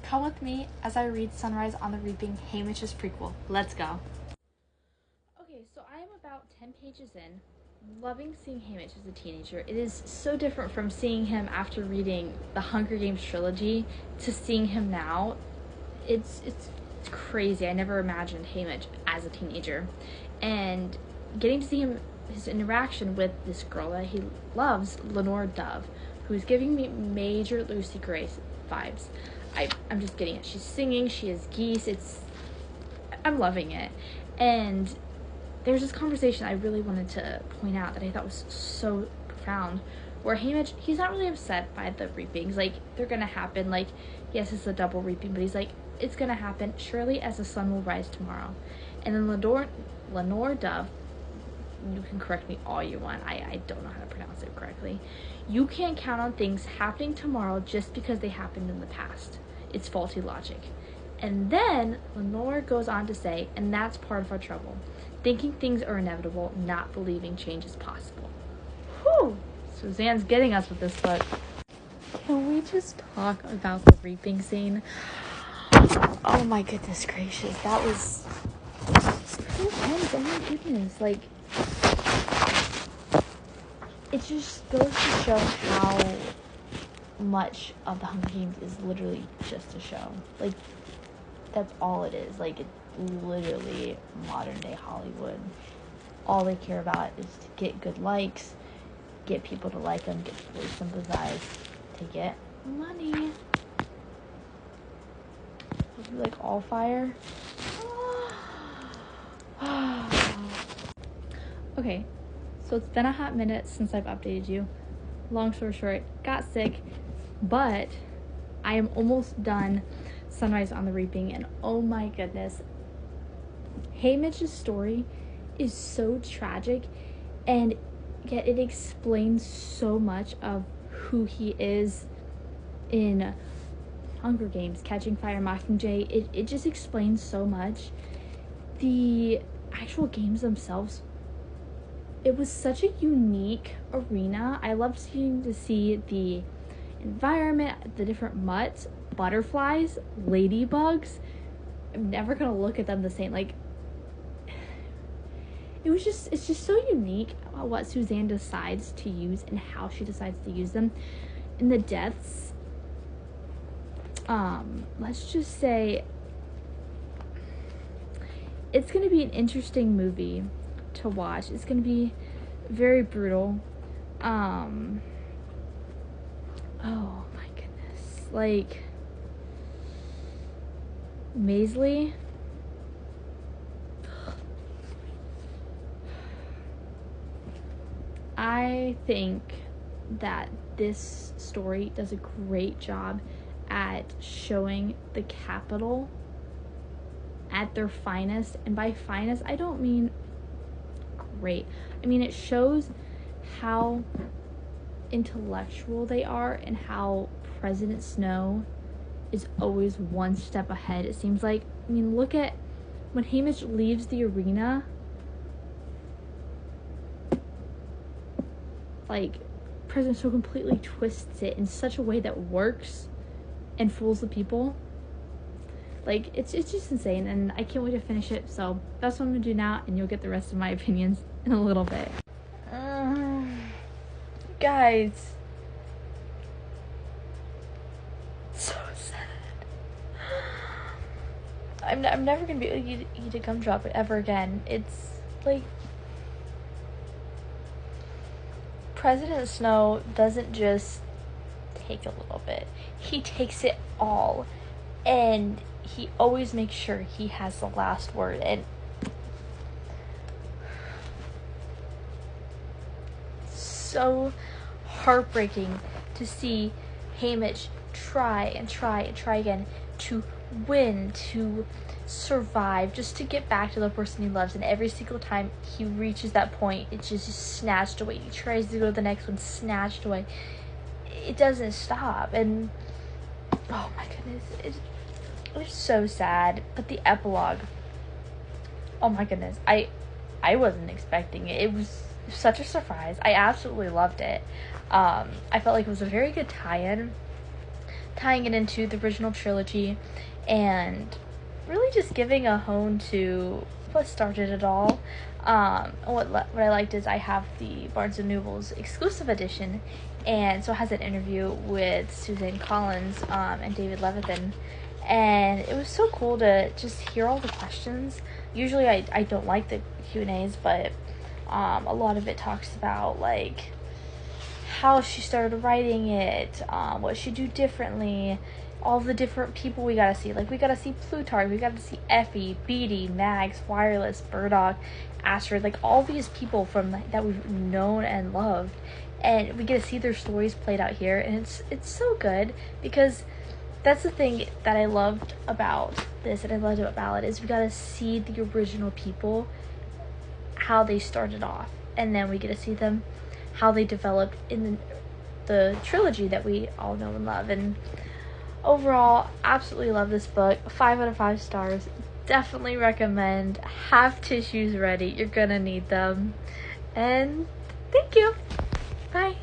Come with me as I read Sunrise on the Reaping, Hamish's prequel. Let's go. Okay, so I am about 10 pages in, loving seeing Hamish as a teenager. It is so different from seeing him after reading the Hunger Games trilogy to seeing him now. It's crazy. I never imagined Hamish as a teenager. And getting to see his interaction with this girl that he loves, Lenore Dove, who's giving me major Lucy Grace vibes. I'm just getting it. She's singing, she has geese, I'm loving it. And there's this conversation I really wanted to point out that I thought was so profound, where Hamish, he's not really upset by the reapings. Like, they're gonna happen. Like, yes, it's a double reaping, but he's like, it's gonna happen, surely as the sun will rise tomorrow. And then Lenore Dove, you can correct me all you want, I don't know how to pronounce it correctly. You can't count on things happening tomorrow just because they happened in the past. It's faulty logic. And then Lenore goes on to say, and that's part of our trouble. Thinking things are inevitable, not believing change is possible. Whew! Suzanne's getting us with this book. Can we just talk about the reaping scene? Oh my goodness gracious. That was so intense. Oh my goodness. Like, it just goes to show how much of the Hunger Games is literally just a show. Like, that's all it is. Like, it's literally modern day Hollywood. All they care about is to get good likes, get people to like them, get people to sympathize, to get money. It'll be like all fire. Okay, so it's been a hot minute since I've updated you. Long story short, got sick, but I am almost done Sunrise on the Reaping, and oh my goodness, Hamish's story is so tragic, and yet it explains so much of who he is in Hunger Games, Catching Fire, Mockingjay. It just explains so much. The actual games themselves, it was such a unique arena. I loved seeing to see the environment, the different mutts, butterflies, ladybugs. I'm never gonna look at them the same. Like, it's just so unique what Suzanne decides to use and how she decides to use them. In the deaths, let's just say it's gonna be an interesting movie to watch. It's gonna be very brutal. Oh my goodness. Like, Maisley, I think that this story does a great job at showing the Capitol at their finest. And by finest, I don't mean great. I mean, it shows how intellectual they are and how President Snow is always one step ahead. It seems like, I mean, look at when Hamish leaves the arena. Like, President Snow completely twists it in such a way that works and fools the people. Like, it's just insane, and I can't wait to finish it. So that's what I'm gonna do now, and you'll get the rest of my opinions in a little bit. Guys, so sad. I'm never gonna be able to eat a gumdrop ever again. It's like, President Snow doesn't just take a little bit, he takes it all, and he always makes sure he has the last word. And so heartbreaking to see Hamish try and try and try again to win, to survive, just to get back to the person he loves. And every single time he reaches that point, it's just snatched away. He tries to go to the next one, snatched away. It doesn't stop. And oh my goodness, it's so sad. But the epilogue, oh my goodness, I wasn't expecting it. It was such a surprise. I absolutely loved it. I felt like it was a very good tie-in tying it into the original trilogy and really just giving a hone to what started it all. What I liked is I have the Barnes & Noble's exclusive edition, and so it has an interview with Suzanne Collins and David Levithan, and it was so cool to just hear all the questions. Usually I don't like the Q&As, but a lot of it talks about like how she started writing it, what she'd do differently, all the different people we gotta see. Like, we gotta see Plutarch, we gotta see Effie, Beatty, Mags, Wireless, Burdock, Astrid, like all these people from that we've known and loved, and we get to see their stories played out here, and it's so good, because that's the thing that I loved about this and I loved about Ballad is we got to see the original people, how they started off, and then we get to see them how they developed in the trilogy that we all know and love. And overall, absolutely love this book. 5 out of 5 stars. Definitely recommend. Have tissues ready. You're gonna need them. And thank you. Bye.